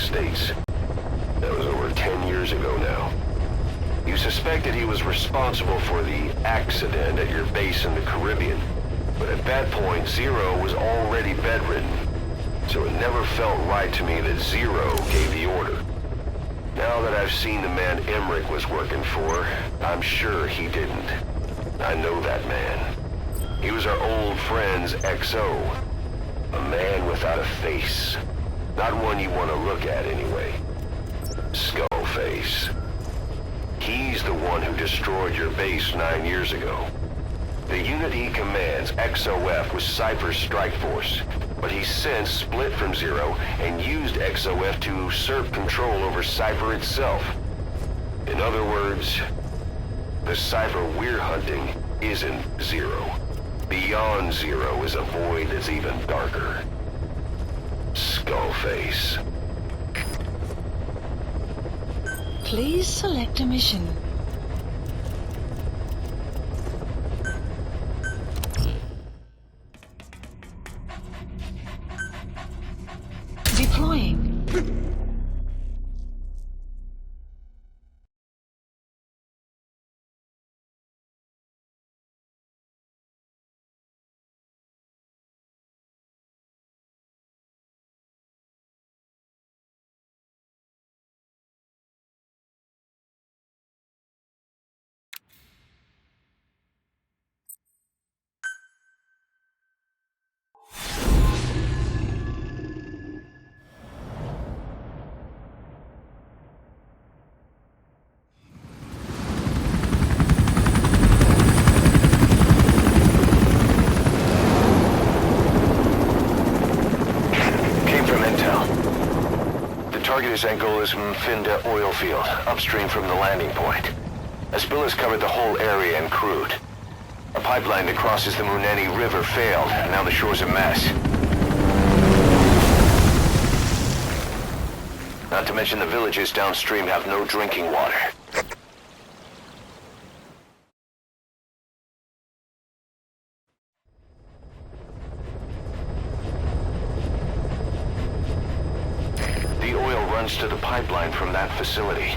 States. That was over 10 years ago now. You suspected he was responsible for the accident at your base in the Caribbean. But at that point, Zero was already bedridden. So it never felt right to me that Zero gave the order. Now that I've seen the man Emmerich was working for, I'm sure he didn't. I know that man. He was our old friend's XO. A man without a face. Not one you want to look at anyway. Skullface. He's the one who destroyed your base 9 years ago. The unit he commands, XOF, was Cypher's strike force. But he's since split from Zero and used XOF to usurp control over Cypher itself. In other words, the Cypher we're hunting isn't Zero. Beyond Zero is a void that's even darker. Skullface. Please select a mission. Deploying. Target is Angola's Mfinda oil field, upstream from the landing point. A spill has covered the whole area and crude. A pipeline that crosses the Muneni River failed, and now the shore's a mess. Not to mention the villages downstream have no drinking water. To the pipeline from that facility.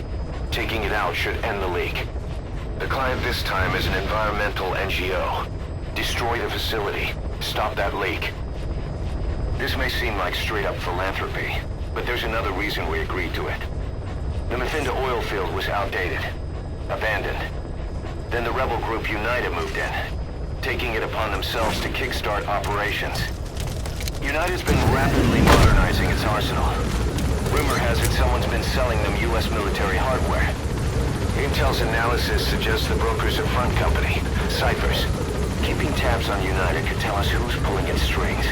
Taking it out should end the leak. The client this time is an environmental NGO. Destroy the facility. Stop that leak. This may seem like straight-up philanthropy, but there's another reason we agreed to it. The Mfinda oil field was outdated. Abandoned. Then the rebel group United moved in, taking it upon themselves to kickstart operations. United's been rapidly modernizing its arsenal. Rumor has it someone's been selling them U.S. military hardware. Intel's analysis suggests the broker's a front company, Cypher's. Keeping tabs on United could tell us who's pulling its strings.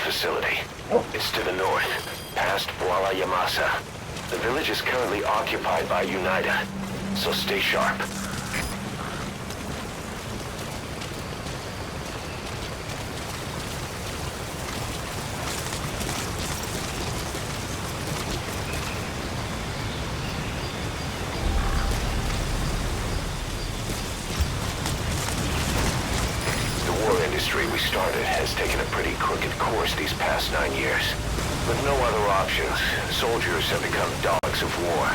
Facility. It's to the north, past Bwala Yamasa. The village is currently occupied by United, so stay sharp. We started has taken a pretty crooked course these past 9 years. With no other options, soldiers have become dogs of war,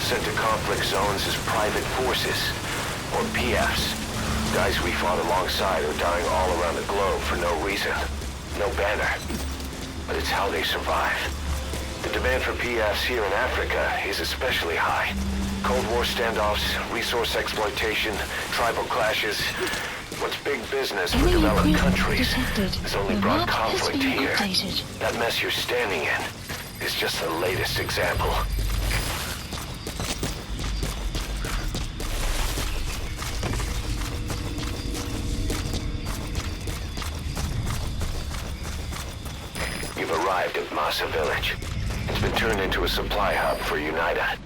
sent to conflict zones as private forces, or PFs. Guys we fought alongside are dying all around the globe for no reason. No banner. But it's how they survive. The demand for PFs here in Africa is especially high. Cold War standoffs, resource exploitation, tribal clashes. What's big business for developed countries has only brought conflict here. That mess you're standing in is just the latest example. arrived at Masa Village. It's been turned into a supply hub for UNITA,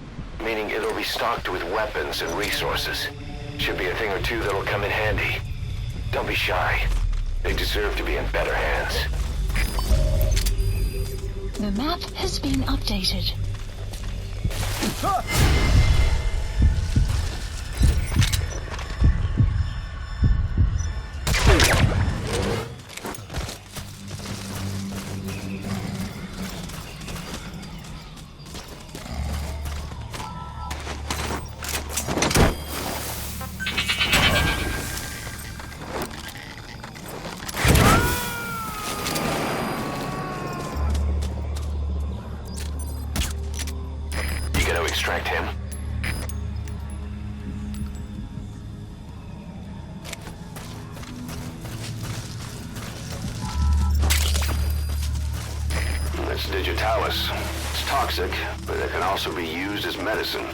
meaning it'll be stocked with weapons and resources. Should be a thing or two that'll come in handy. Don't be shy. They deserve to be in better hands. The map has been updated. Extract him. It's digitalis. It's toxic, but it can also be used as medicine.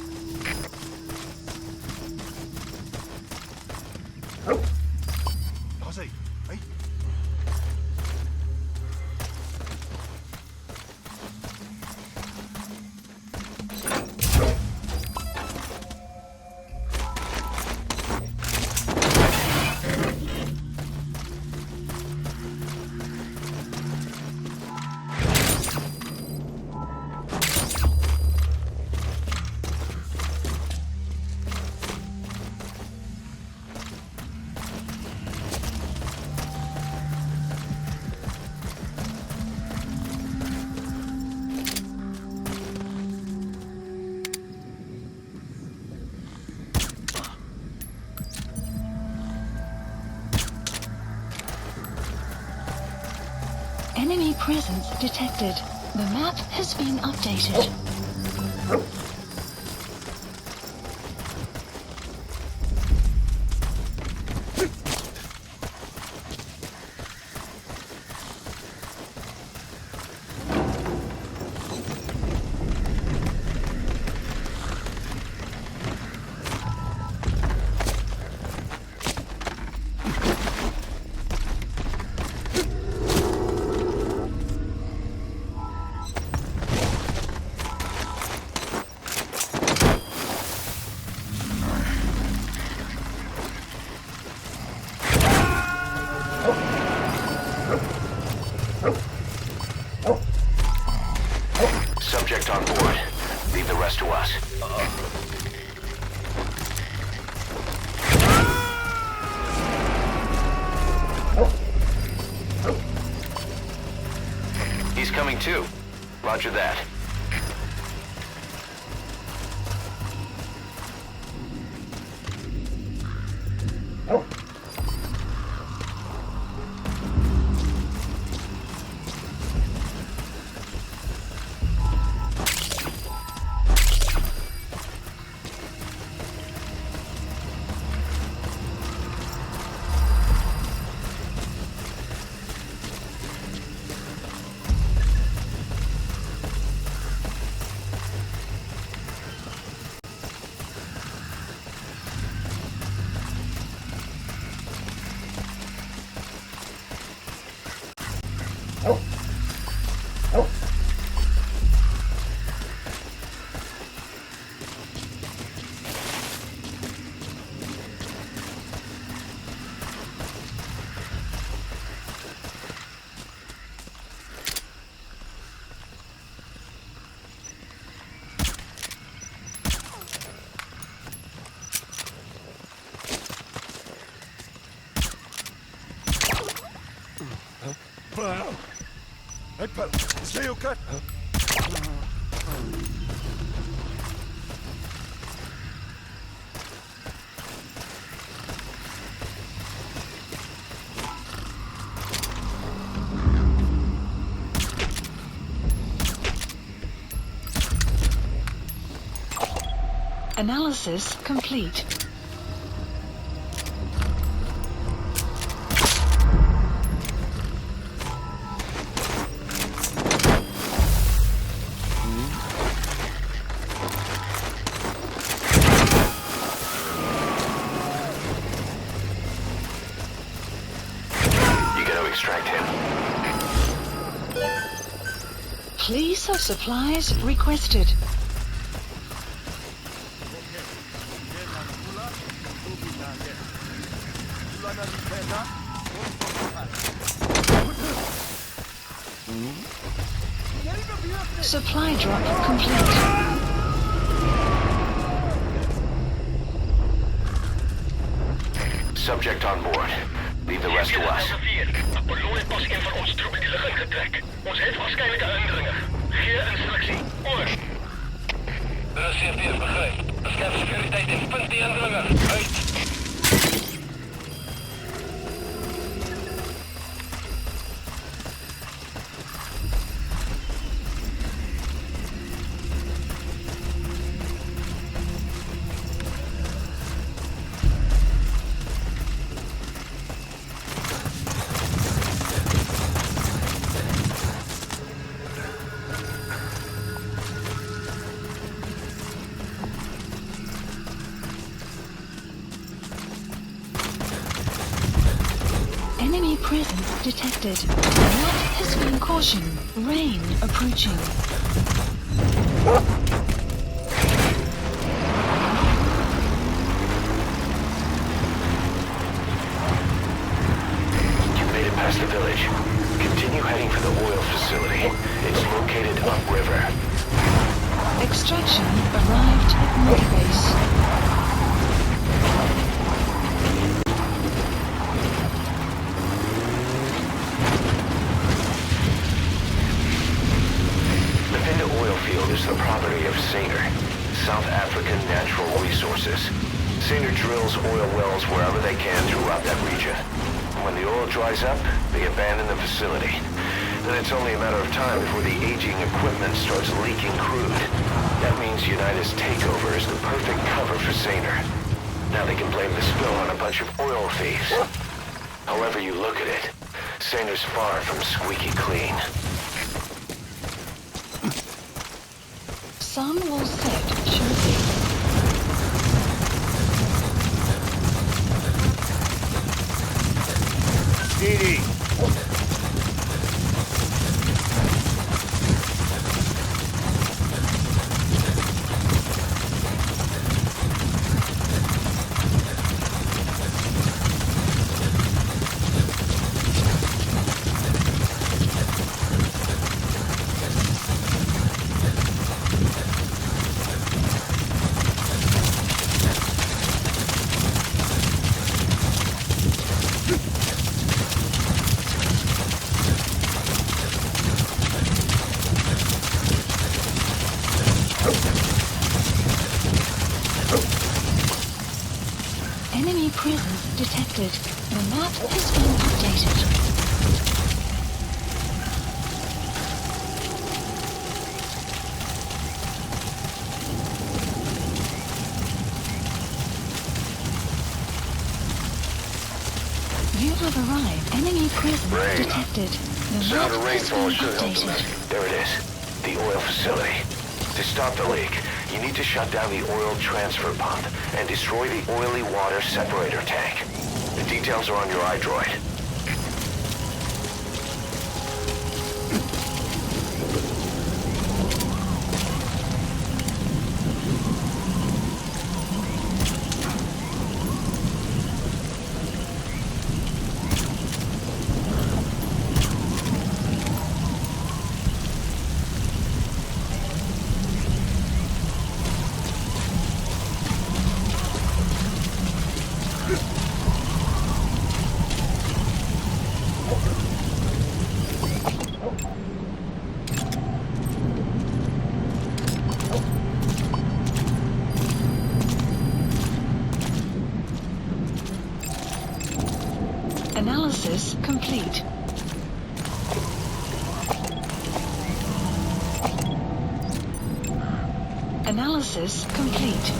Enemy presence detected. The map has been updated. Subject on board. Leave the rest to us. He's coming too. Roger that. Analysis complete. You gotta extract him. Please have supplies requested. Supply drop complete. Subject on board. Leave the rest to us. Apollo is pas een van ons troepen die lig ingetrek. Ons het waarskynlik 'n indringer. Gee instruksie. Oor. Reserveer, begryp. Beskerm sekuriteit en punt die indringer. Uit. Enemy presence detected. What has been caution? Rain approaching. You made it past the village. Continue heading for the oil facility. It's located upriver. Extraction arrived at North Base. Is the property of Saner, South African Natural Resources. Saner drills oil wells wherever they can throughout that region. When the oil dries up, they abandon the facility. Then it's only a matter of time before the aging equipment starts leaking crude. That means United's takeover is the perfect cover for Saner. Now they can blame the spill on a bunch of oil thieves. However you look at it, Saner's far from squeaky clean. Sun will set shortly. Didi. Enemy presence detected. The map has been updated. You have arrived. Enemy presence Rain. detected. The Sound map of has rainfall been should help them. updated. There it is. The oil facility. To stop the leak, you need to shut down the oil transfer pump and destroy the oily water separator tank. The details are on your iDroid. Analysis complete. Analysis complete.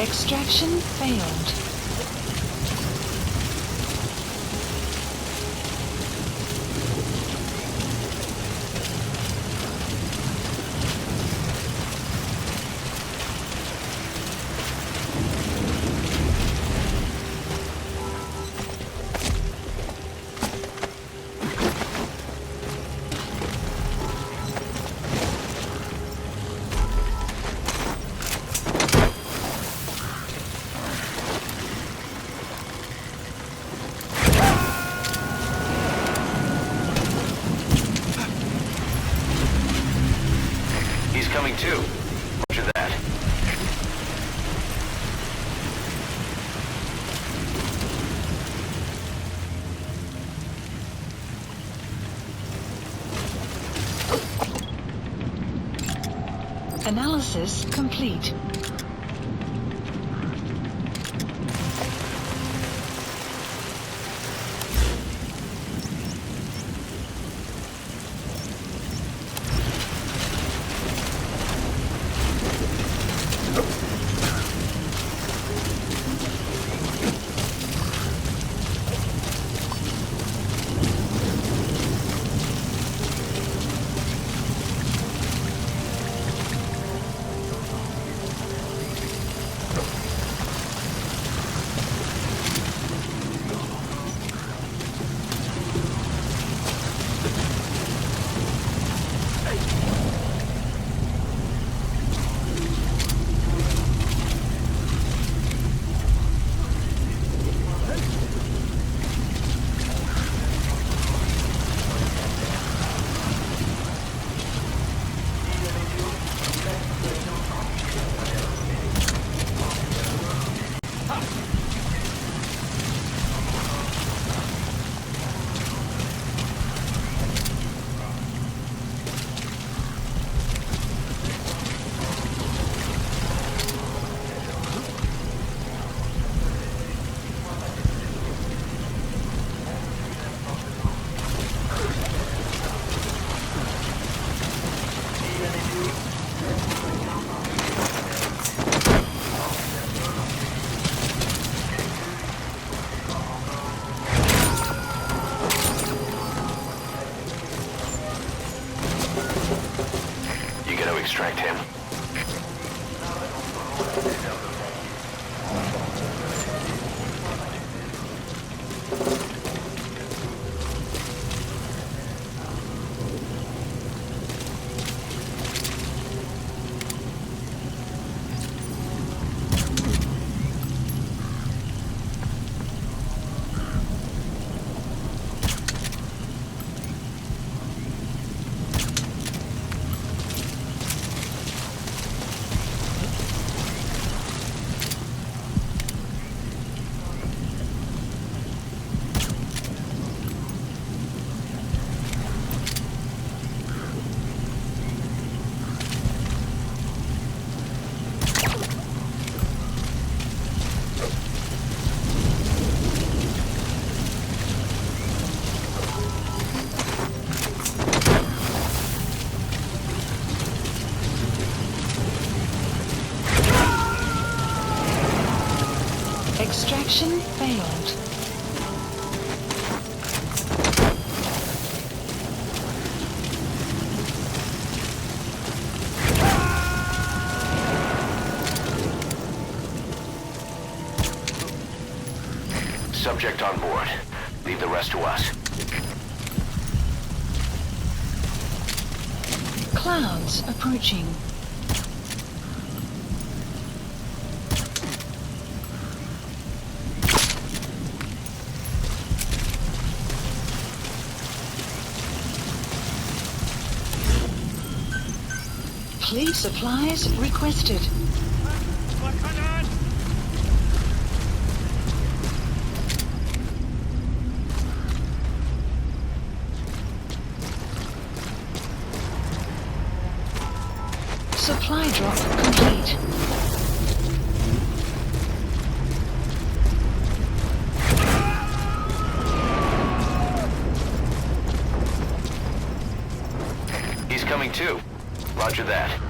Extraction failed. Coming too. Roger that. Analysis complete. Extract him. Extraction failed. Subject on board. Leave the rest to us. Clouds approaching. Police supplies requested. Supply drop complete. He's coming too. Roger that.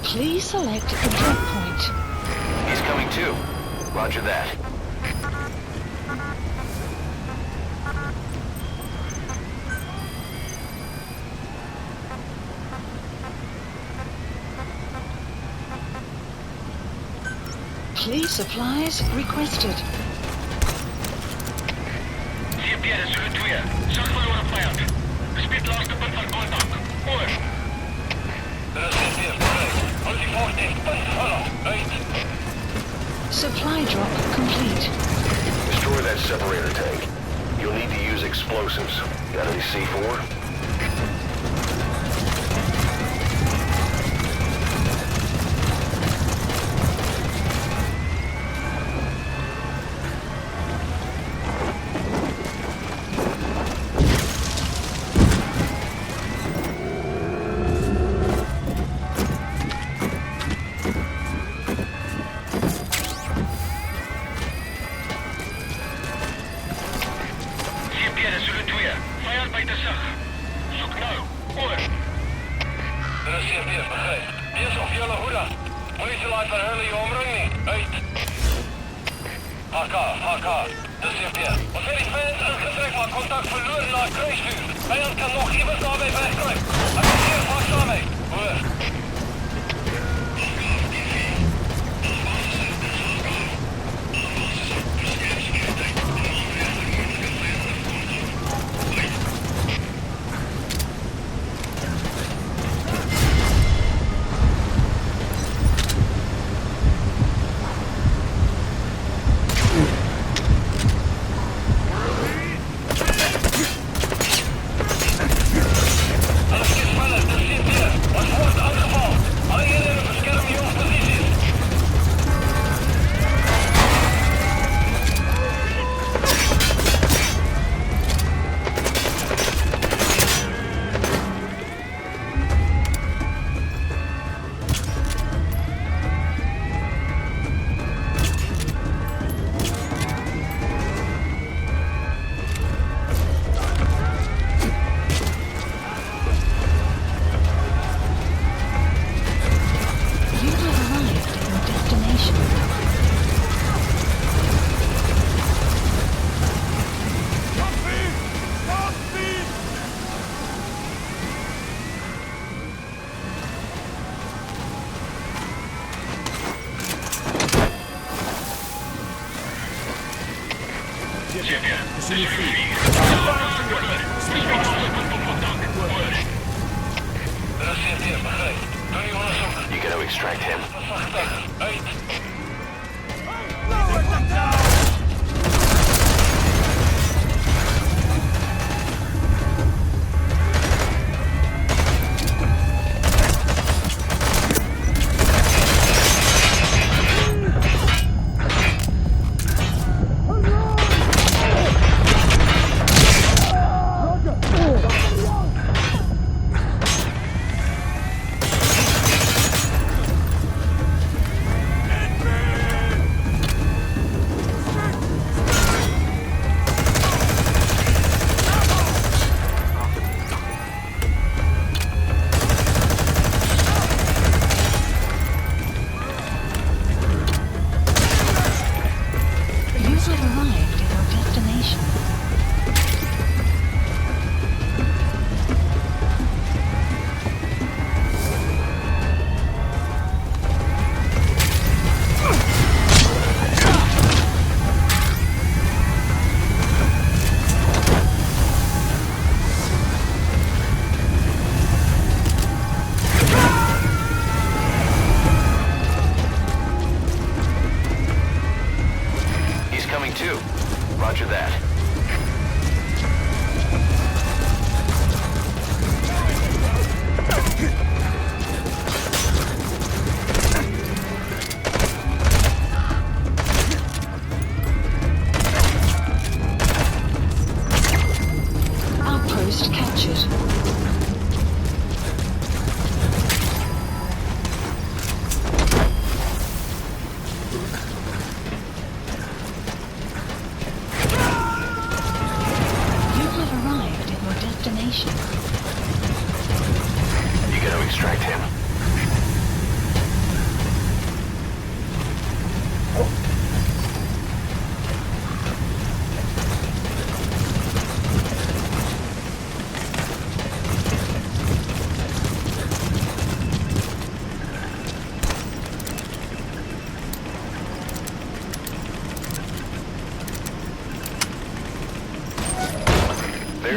Please select the drop point. He's coming too. Roger that. Please supplies requested. CP, dit is Zulu 2. Zag verloren vijand. Gespied laatste punt van contact. Oor. Er is CP, hou die voort dicht. Punt verloren. Uit. Supply drop complete. Destroy that separator tank. You'll need to use explosives. Got any C4? You gotta extract him.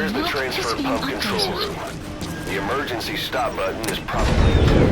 There's the map transfer has been pump control updated. room. The emergency stop button is probably...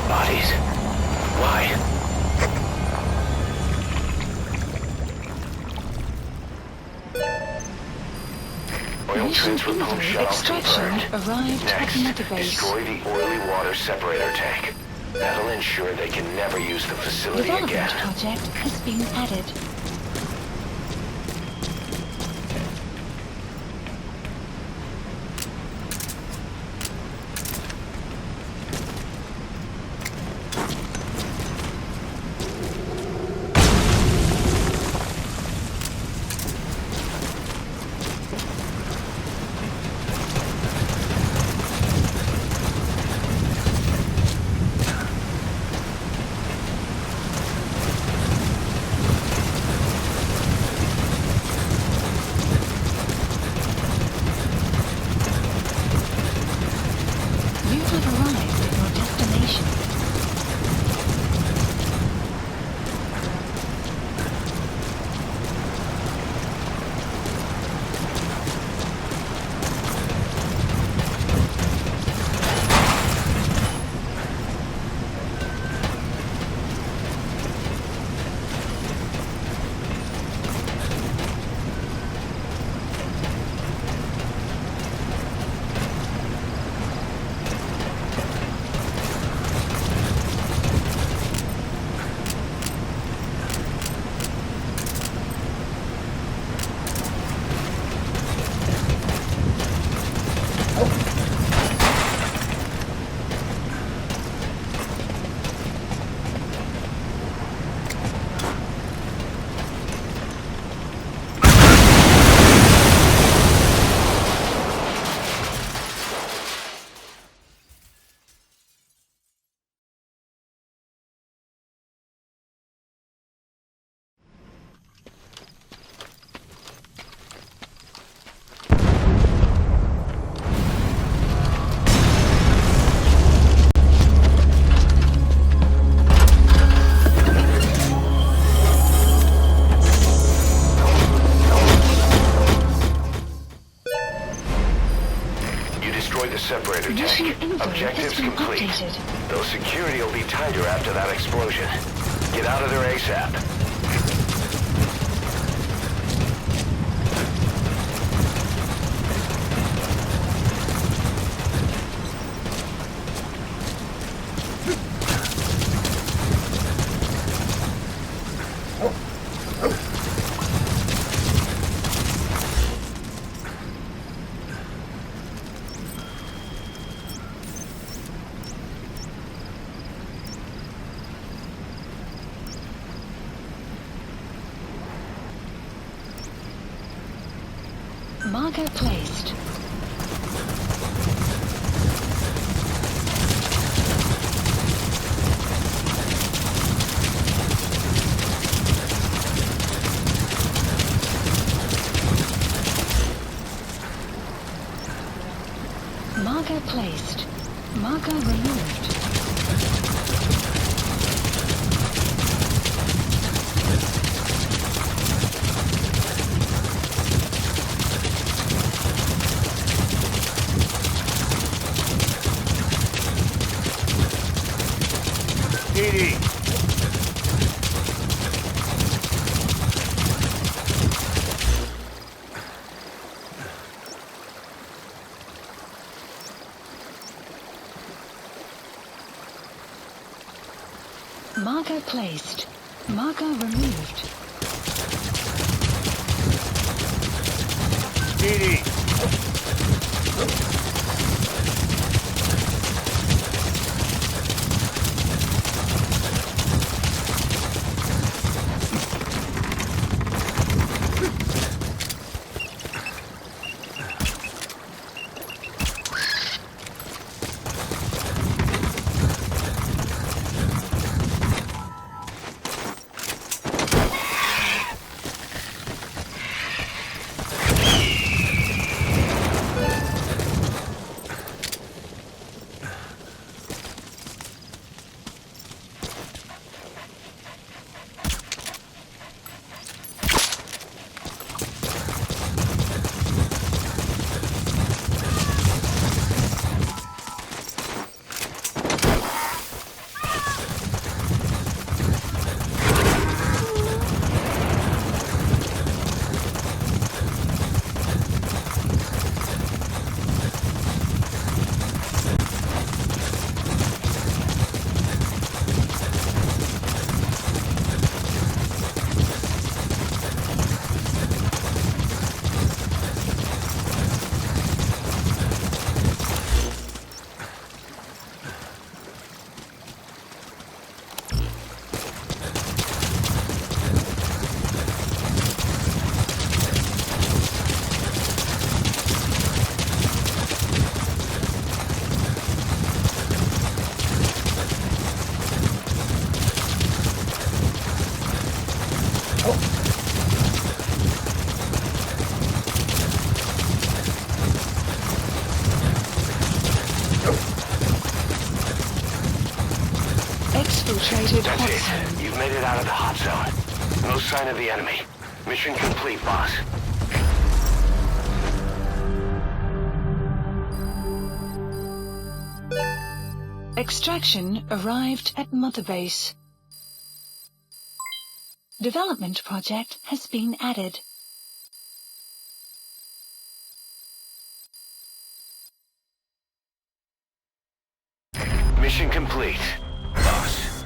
Bodies? Why? Oil Mission transfer pump Eagle shut off extraction confirmed. arrived at Next, Mother Base. destroy the oily water separator tank. That'll ensure they can never use the facility Development again. project has been added. You have arrived at your destination. Destroy the separator Mission tank. info Objectives has been complete. updated. Though security will be tighter after that explosion. Get out of there ASAP. Marker placed. Marker placed. Marker removed. PD. Marker placed. Marker removed. PD. Exfiltrated That's hot it. zone. You've made it out of the hot zone. No sign of the enemy. Mission complete, boss. Extraction arrived at Mother Base. Development project has been added. Mission complete, boss.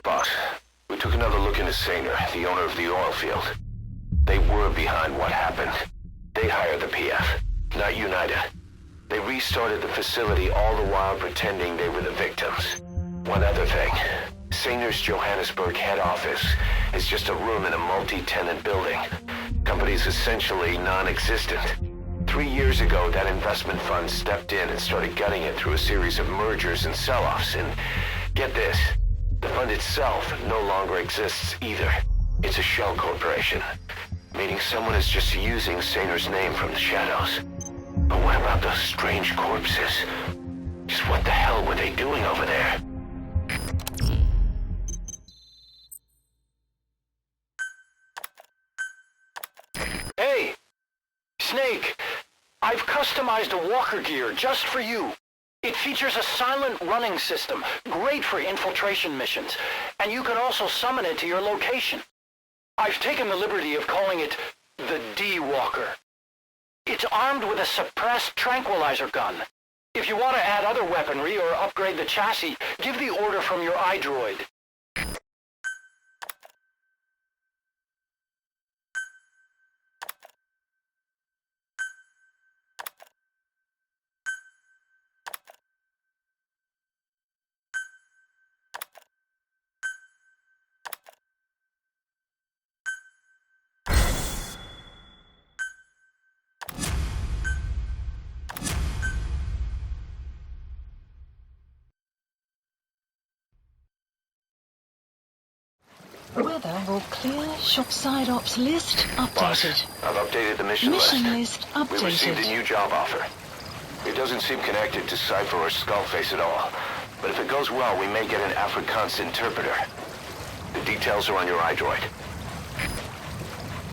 Boss, we took another look into Saner, the owner of the oil field. They were behind what happened. They hired the PF, not United. They restarted the facility all the while pretending they were the victims. One other thing. Saner's Johannesburg head office is just a room in a multi-tenant building. Company's essentially non-existent. 3 years ago, that investment fund stepped in and started gutting it through a series of mergers and sell-offs. And get this, the fund itself no longer exists either. It's a shell corporation, meaning someone is just using Saner's name from the shadows. But what about those strange corpses? Just what the hell were they doing over there? Hey, Snake, I've customized a walker gear just for you. It features a silent running system, great for infiltration missions, and you can also summon it to your location. I've taken the liberty of calling it the D-Walker. It's armed with a suppressed tranquilizer gun. If you want to add other weaponry or upgrade the chassis, give the order from your iDroid. Weather all clear. Shopside ops list Boss, updated. I've updated the mission Mission list. list We received a updated. new job offer. It doesn't seem connected to Cypher or Skullface at all. But if it goes well, we may get an Afrikaans interpreter. The details are on your iDroid.